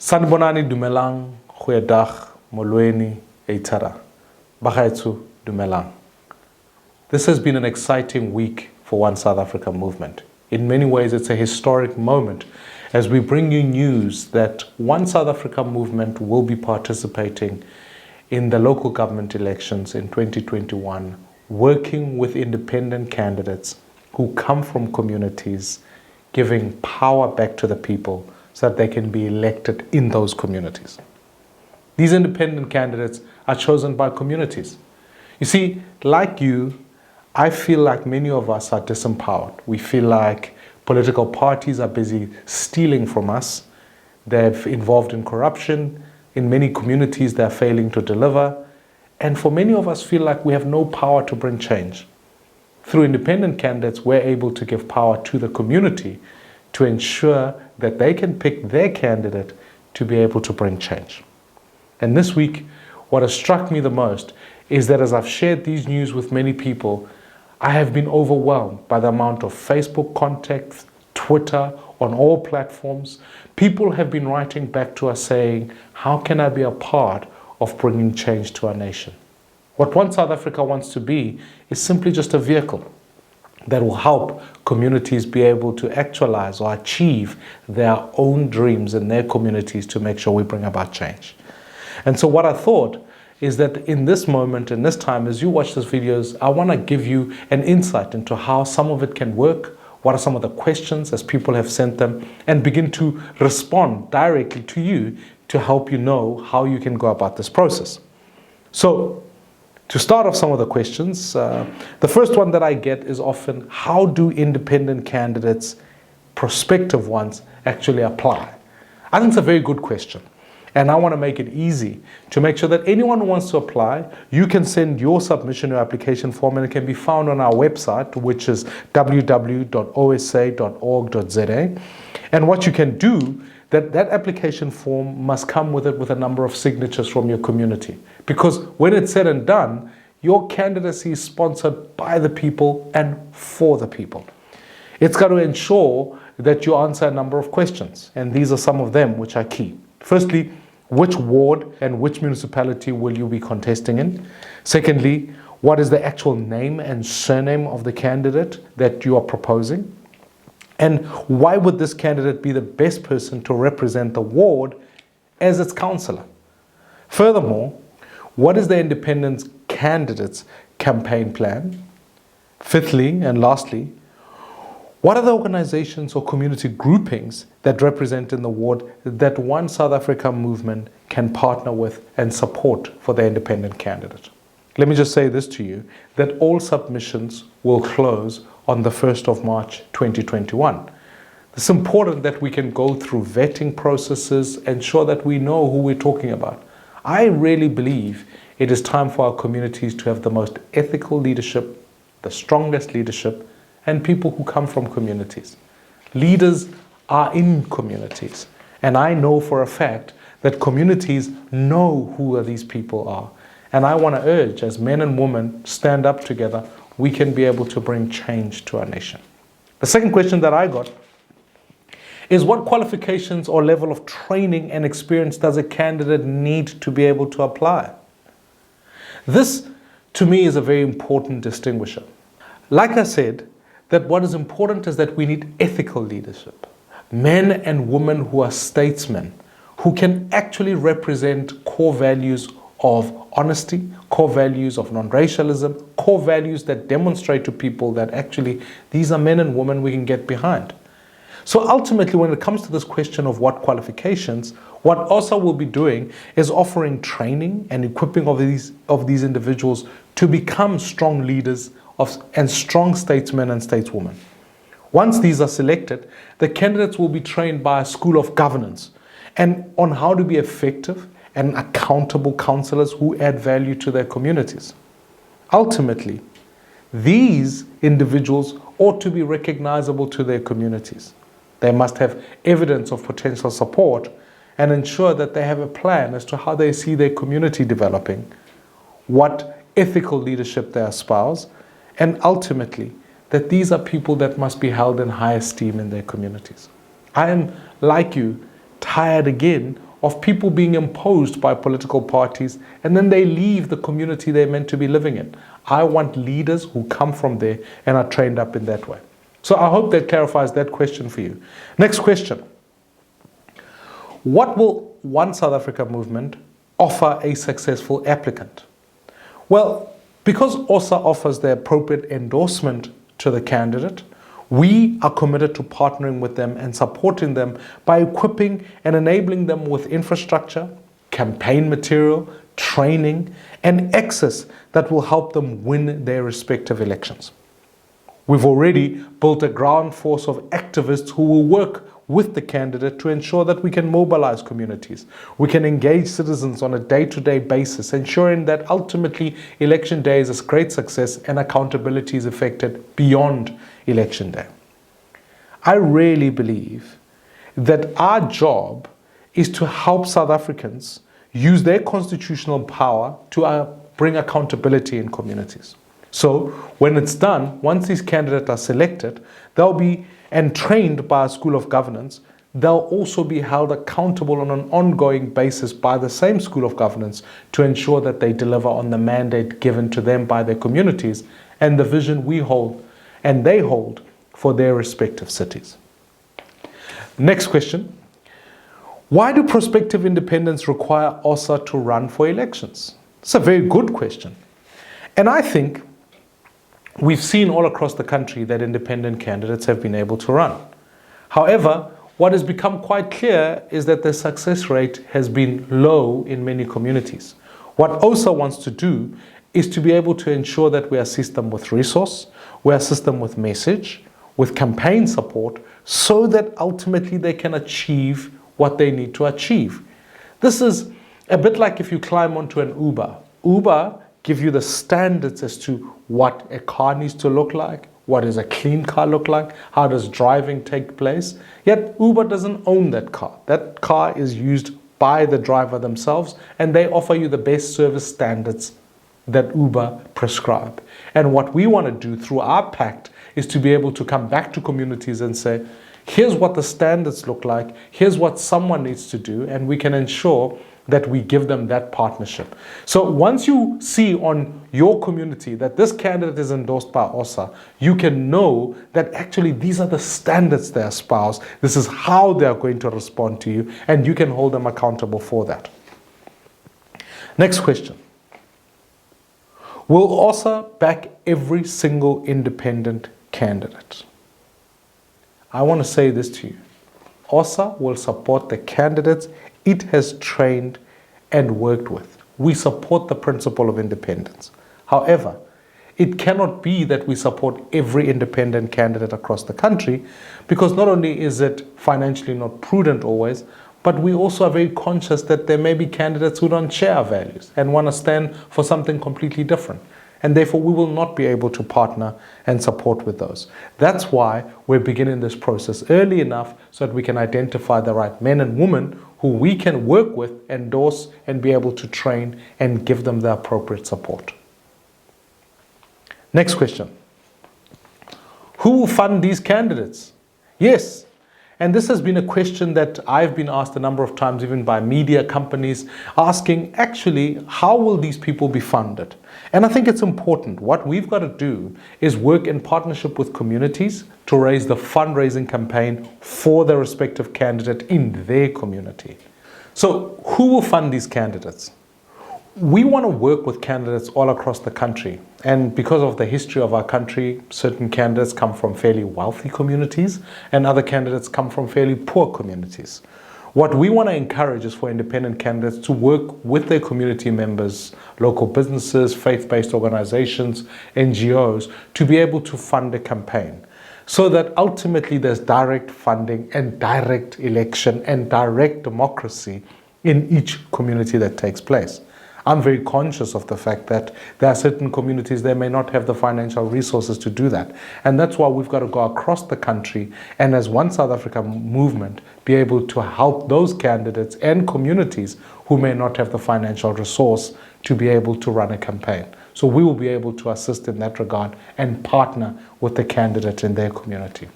Sanibonani dumelang, goeiedag, molweni, eitara. Bagaetsho dumelang. This has been an exciting week for One South Africa movement. In many ways, it's a historic moment as we bring you news that One South Africa movement will be participating in the local government elections in 2021, working with independent candidates who come from communities, giving power back to the people so that they can be elected in those communities. These independent candidates are chosen by communities. You see, like you, I feel like many of us are disempowered. We feel like political parties are busy stealing from us. They're involved in corruption. In many communities, they're failing to deliver. And for many of us, feel like we have no power to bring change. Through independent candidates, we're able to give power to the community to ensure that they can pick their candidate to be able to bring change. And this week, what has struck me the most is that as I've shared these news with many people, I have been overwhelmed by the amount of Facebook contacts, Twitter, on all platforms. People have been writing back to us saying, how can I be a part of bringing change to our nation? What One South Africa wants to be is simply just a vehicle that will help communities be able to actualize or achieve their own dreams in their communities to make sure we bring about change. And so what I thought is that in this moment, in this time, as you watch these videos, I want to give you an insight into how some of it can work, what are some of the questions as people have sent them, and begin to respond directly to you to help you know how you can go about this process. So, to start off some of the questions, the first one that I get is often, how do independent candidates, prospective ones, actually apply? I think it's a very good question. And I want to make it easy to make sure that anyone who wants to apply, you can send your submission or application form, and it can be found on our website, which is www.osa.org.za. And what you can do, that application form must come with it with a number of signatures from your community. Because when it's said and done, your candidacy is sponsored by the people and for the people. It's got to ensure that you answer a number of questions. And these are some of them which are key. Firstly, which ward and which municipality will you be contesting in? Secondly, what is the actual name and surname of the candidate that you are proposing? And why would this candidate be the best person to represent the ward as its councillor? Furthermore, what is the independent candidate's campaign plan? Fifthly, and lastly, what are the organizations or community groupings that represent in the ward that One South Africa movement can partner with and support for the independent candidate? Let me just say this to you, that all submissions will close on the 1st of March 2021. It's important that we can go through vetting processes, ensure that we know who we're talking about. I really believe it is time for our communities to have the most ethical leadership, the strongest leadership, and people who come from communities. Leaders are in communities. And I know for a fact that communities know who these people are. And I want to urge, as men and women stand up together, we can be able to bring change to our nation. The second question that I got is, what qualifications or level of training and experience does a candidate need to be able to apply? This, to me, is a very important distinguisher. Like I said, that what is important is that we need ethical leadership. Men and women who are statesmen, who can actually represent core values of honesty, core values of non-racialism, core values that demonstrate to people that actually these are men and women we can get behind. So ultimately, when it comes to this question of what qualifications, what OSA will be doing is offering training and equipping of these individuals to become strong leaders and strong statesmen and stateswomen. Once these are selected, the candidates will be trained by a school of governance and on how to be effective and accountable councillors who add value to their communities. Ultimately, these individuals ought to be recognizable to their communities. They must have evidence of potential support and ensure that they have a plan as to how they see their community developing, what ethical leadership they espouse, and ultimately, that these are people that must be held in high esteem in their communities. I am, like you, tired again of people being imposed by political parties, and then they leave the community they're meant to be living in. I want leaders who come from there and are trained up in that way. So I hope that clarifies that question for you. Next question. What will One South Africa movement offer a successful applicant? Well, because OSA offers the appropriate endorsement to the candidate, we are committed to partnering with them and supporting them by equipping and enabling them with infrastructure, campaign material, training, and access that will help them win their respective elections. We've already built a ground force of activists who will work with the candidate to ensure that we can mobilize communities. We can engage citizens on a day-to-day basis, ensuring that ultimately election day is a great success and accountability is effected beyond election day. I really believe that our job is to help South Africans use their constitutional power to bring accountability in communities. So when it's done, once these candidates are selected, they'll be and trained by a school of governance, they'll also be held accountable on an ongoing basis by the same school of governance to ensure that they deliver on the mandate given to them by their communities and the vision we hold and they hold for their respective cities. Next question. Why do prospective independents require OSA to run for elections? It's a very good question. And I think we've seen all across the country that independent candidates have been able to run. However, what has become quite clear is that the success rate has been low in many communities. What OSA wants to do is to be able to ensure that we assist them with resource, we assist them with message, with campaign support, so that ultimately they can achieve what they need to achieve. This is a bit like if you climb onto an Uber. Uber give you the standards as to what a car needs to look like, what does a clean car look like, how does driving take place. Yet Uber doesn't own that car. That car is used by the driver themselves, and they offer you the best service standards that Uber prescribe. And what we want to do through our pact is to be able to come back to communities and say, here's what the standards look like, here's what someone needs to do, and we can ensure that we give them that partnership. So once you see on your community that this candidate is endorsed by OSA, you can know that actually these are the standards they espouse, this is how they are going to respond to you, and you can hold them accountable for that. Next question. Will OSA back every single independent candidate? I want to say this to you. OSA will support the candidates it has trained and worked with. We support the principle of independence. However, it cannot be that we support every independent candidate across the country, because not only is it financially not prudent always, but we also are very conscious that there may be candidates who don't share our values and want to stand for something completely different. And therefore, we will not be able to partner and support with those. That's why we're beginning this process early enough so that we can identify the right men and women who we can work with, endorse, and be able to train and give them the appropriate support. Next question. Who will fund these candidates? Yes. And this has been a question that I've been asked a number of times, even by media companies, asking, actually, how will these people be funded? And I think it's important. What we've got to do is work in partnership with communities to raise the fundraising campaign for the respective candidate in their community. So who will fund these candidates? We want to work with candidates all across the country. And because of the history of our country, certain candidates come from fairly wealthy communities and other candidates come from fairly poor communities. What we want to encourage is for independent candidates to work with their community members, local businesses, faith-based organizations, NGOs, to be able to fund a campaign, so that ultimately there's direct funding and direct election and direct democracy in each community that takes place. I'm very conscious of the fact that there are certain communities that may not have the financial resources to do that. And that's why we've got to go across the country and as One South Africa movement be able to help those candidates and communities who may not have the financial resource to be able to run a campaign. So we will be able to assist in that regard and partner with the candidate in their community.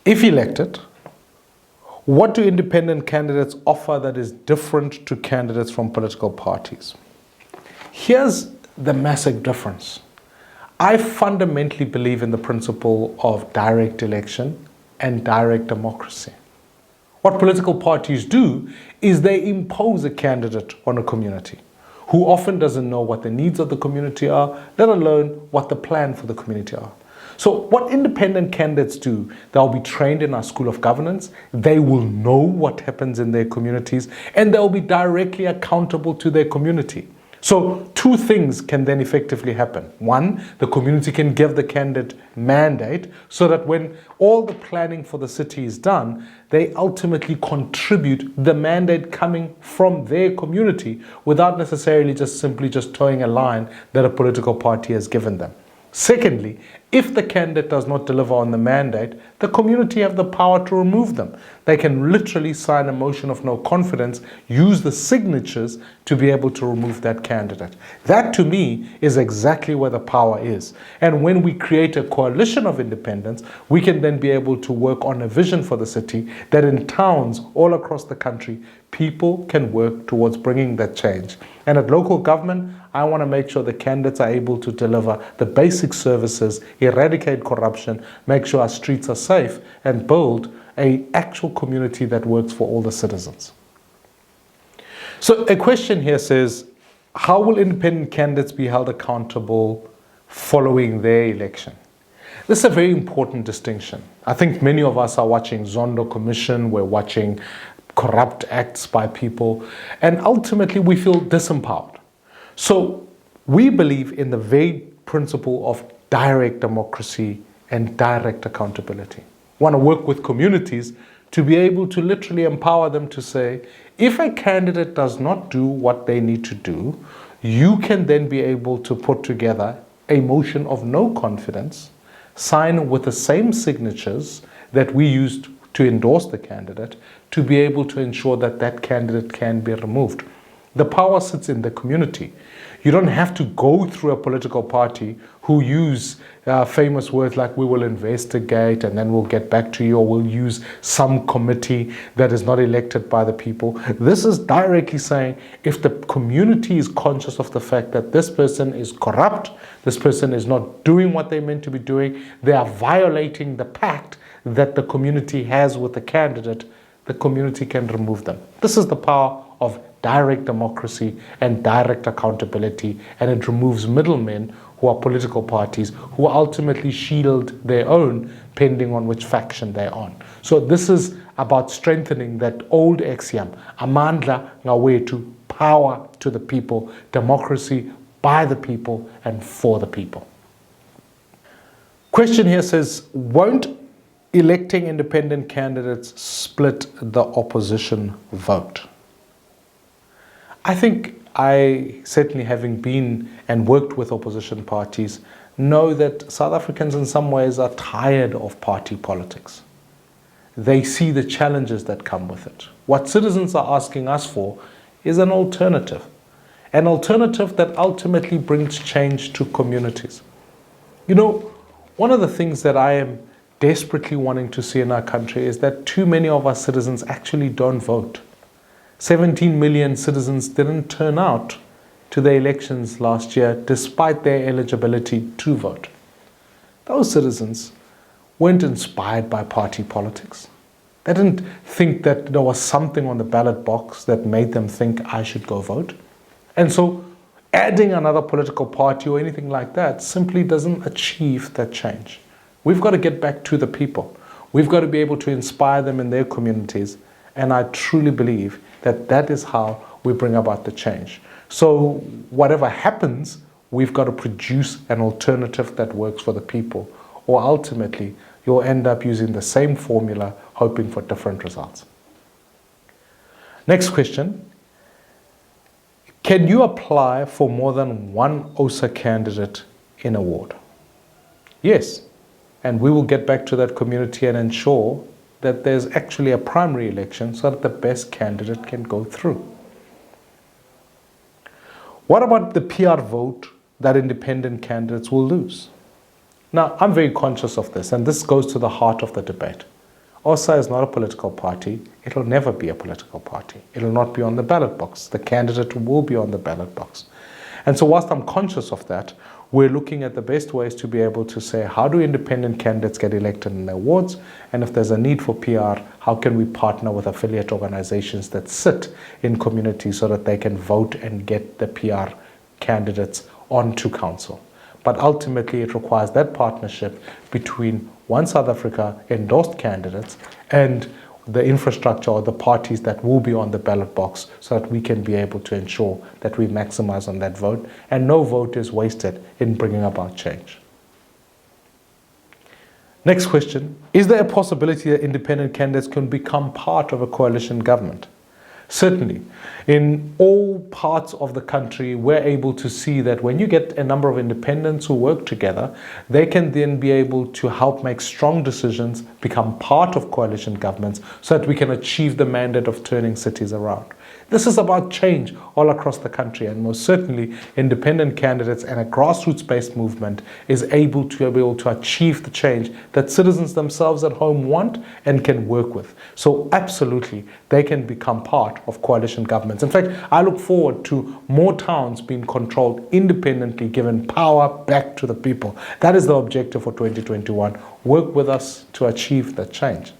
If elected, What do independent candidates offer that is different to candidates from political parties? Here's the massive difference. I fundamentally believe in the principle of direct election and direct democracy. What political parties do is they impose a candidate on a community who often doesn't know what the needs of the community are, let alone what the plan for the community are. So what independent candidates do, they'll be trained in our school of governance, they will know what happens in their communities, and they'll be directly accountable to their community. So two things can then effectively happen. One, the community can give the candidate mandate so that when all the planning for the city is done, they ultimately contribute the mandate coming from their community without necessarily simply towing a line that a political party has given them. Secondly, if the candidate does not deliver on the mandate, the community have the power to remove them. They can literally sign a motion of no confidence, use the signatures to be able to remove that candidate. That to me is exactly where the power is. And when we create a coalition of independents, we can then be able to work on a vision for the city that in towns all across the country, people can work towards bringing that change. And at local government, I want to make sure the candidates are able to deliver the basic services, eradicate corruption, make sure our streets are safe, and build an actual community that works for all the citizens. So a question here says, how will independent candidates be held accountable following their election? This is a very important distinction. I think many of us are watching Zondo Commission, we're watching corrupt acts by people, and ultimately we feel disempowered. So we believe in the very principle of direct democracy and direct accountability. We want to work with communities to be able to literally empower them to say, if a candidate does not do what they need to do, you can then be able to put together a motion of no confidence, sign with the same signatures that we used to endorse the candidate, to be able to ensure that that candidate can be removed. The power sits in the community. You don't have to go through a political party who use famous words like we will investigate and then we'll get back to you, or we'll use some committee that is not elected by the people. This is directly saying if the community is conscious of the fact that this person is corrupt, this person is not doing what they're meant to be doing, they are violating the pact that the community has with the candidate, the community can remove them. This is the power of direct democracy and direct accountability, and it removes middlemen who are political parties who ultimately shield their own depending on which faction they're on. So this is about strengthening that old axiom, amandla ngawetu, power to the people, democracy by the people and for the people. Question here says, won't electing independent candidates split the opposition vote? I think I, certainly having been and worked with opposition parties, know that South Africans in some ways are tired of party politics. They see the challenges that come with it. What citizens are asking us for is an alternative that ultimately brings change to communities. You know, one of the things that I am desperately wanting to see in our country is that too many of our citizens actually don't vote. 17 million citizens didn't turn out to the elections last year despite their eligibility to vote. Those citizens weren't inspired by party politics. They didn't think that there was something on the ballot box that made them think I should go vote. And so adding another political party or anything like that simply doesn't achieve that change. We've got to get back to the people. We've got to be able to inspire them in their communities. And I truly believe that that is how we bring about the change. So whatever happens, we've got to produce an alternative that works for the people. Or ultimately, you'll end up using the same formula, hoping for different results. Next question. Can you apply for more than one OSA candidate in a ward? Yes. And we will get back to that community and ensure that there's actually a primary election so that the best candidate can go through. What about the PR vote that independent candidates will lose? Now, I'm very conscious of this, and this goes to the heart of the debate. OSA is not a political party. It'll never be a political party. It'll not be on the ballot box. The candidate will be on the ballot box. And so whilst I'm conscious of that, we're looking at the best ways to be able to say, how do independent candidates get elected in their wards? And if there's a need for PR, how can we partner with affiliate organizations that sit in communities so that they can vote and get the PR candidates onto council? But ultimately, it requires that partnership between One South Africa endorsed candidates and the infrastructure or the parties that will be on the ballot box, so that we can be able to ensure that we maximize on that vote and no vote is wasted in bringing about change. Next question, is there a possibility that independent candidates can become part of a coalition government? Certainly. In all parts of the country, we're able to see that when you get a number of independents who work together, they can then be able to help make strong decisions, become part of coalition governments, so that we can achieve the mandate of turning cities around. This is about change all across the country, and most certainly independent candidates and a grassroots-based movement is able to achieve the change that citizens themselves at home want and can work with. So absolutely, they can become part of coalition governments. In fact, I look forward to more towns being controlled independently, given power back to the people. That is the objective for 2021. Work with us to achieve that change.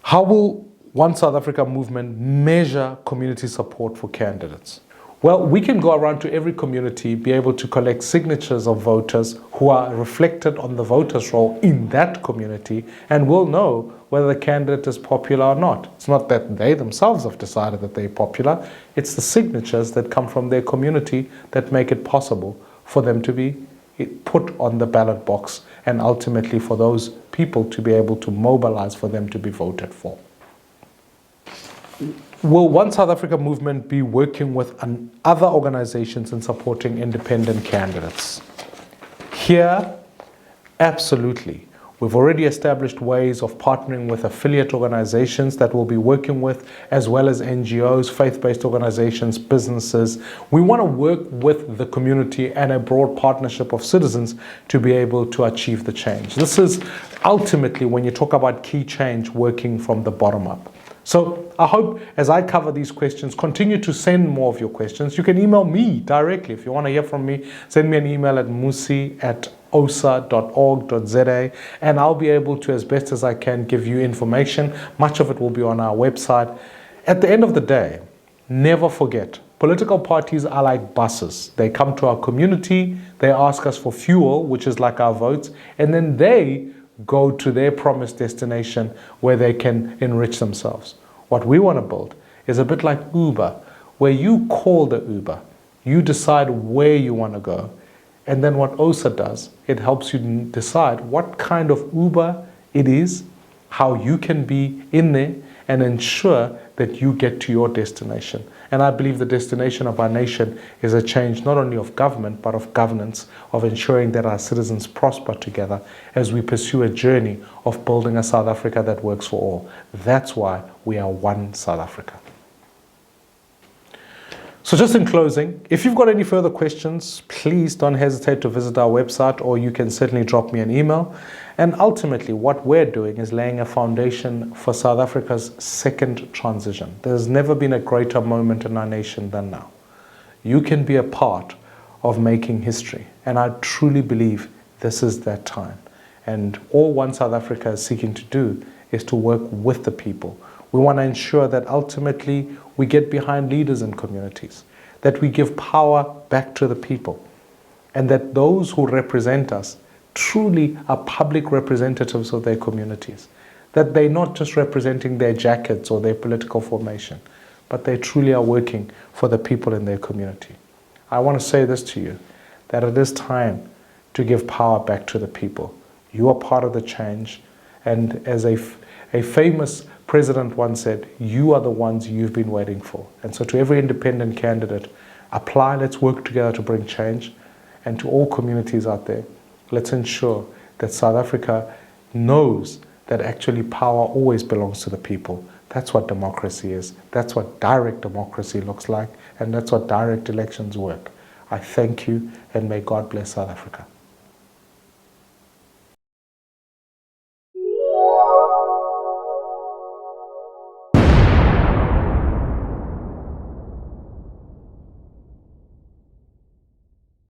How will One South Africa movement measure community support for candidates? Well, we can go around to every community, be able to collect signatures of voters who are reflected on the voters' roll in that community, and we'll know whether the candidate is popular or not. It's not that they themselves have decided that they're popular, it's the signatures that come from their community that make it possible for them to be put on the ballot box, and ultimately for those people to be able to mobilize for them to be voted for. Will One South Africa movement be working with other organizations in supporting independent candidates? Here, absolutely. We've already established ways of partnering with affiliate organizations that we'll be working with, as well as NGOs, faith-based organizations, businesses. We want to work with the community and a broad partnership of citizens to be able to achieve the change. This is ultimately, when you talk about key change, working from the bottom up. So I hope as I cover these questions, continue to send more of your questions. You can email me directly. If you want to hear from me, send me an email at mmusi@osa.org.za, and I'll be able to, as best as I can, give you information. Much of it will be on our website. At the end of the day, never forget, political parties are like buses. They come to our community, they ask us for fuel, which is like our votes, and then they go to their promised destination where they can enrich themselves. What we want to build is a bit like Uber, where you call the Uber, you decide where you want to go, and then what OSA does, it helps you decide what kind of Uber it is, how you can be in there, and ensure that you get to your destination. And I believe the destination of our nation is a change not only of government, but of governance, of ensuring that our citizens prosper together as we pursue a journey of building a South Africa that works for all. That's why we are One South Africa. So just in closing, if you've got any further questions, please don't hesitate to visit our website, or you can certainly drop me an email. And ultimately, what we're doing is laying a foundation for South Africa's second transition. There's never been a greater moment in our nation than now. You can be a part of making history, and I truly believe this is that time. And all One South Africa is seeking to do is to work with the people. We want to ensure that ultimately we get behind leaders in communities, that we give power back to the people, and that those who represent us truly are public representatives of their communities, that they're not just representing their jackets or their political formation, but they truly are working for the people in their community. I want to say this to you, that it is time to give power back to the people. You are part of the change, and as a famous president once said, you are the ones you've been waiting for. And so to every independent candidate, apply, let's work together to bring change. And to all communities out there, let's ensure that South Africa knows that actually power always belongs to the people. That's what democracy is. That's what direct democracy looks like. And that's what direct elections work. I thank you, and may God bless South Africa.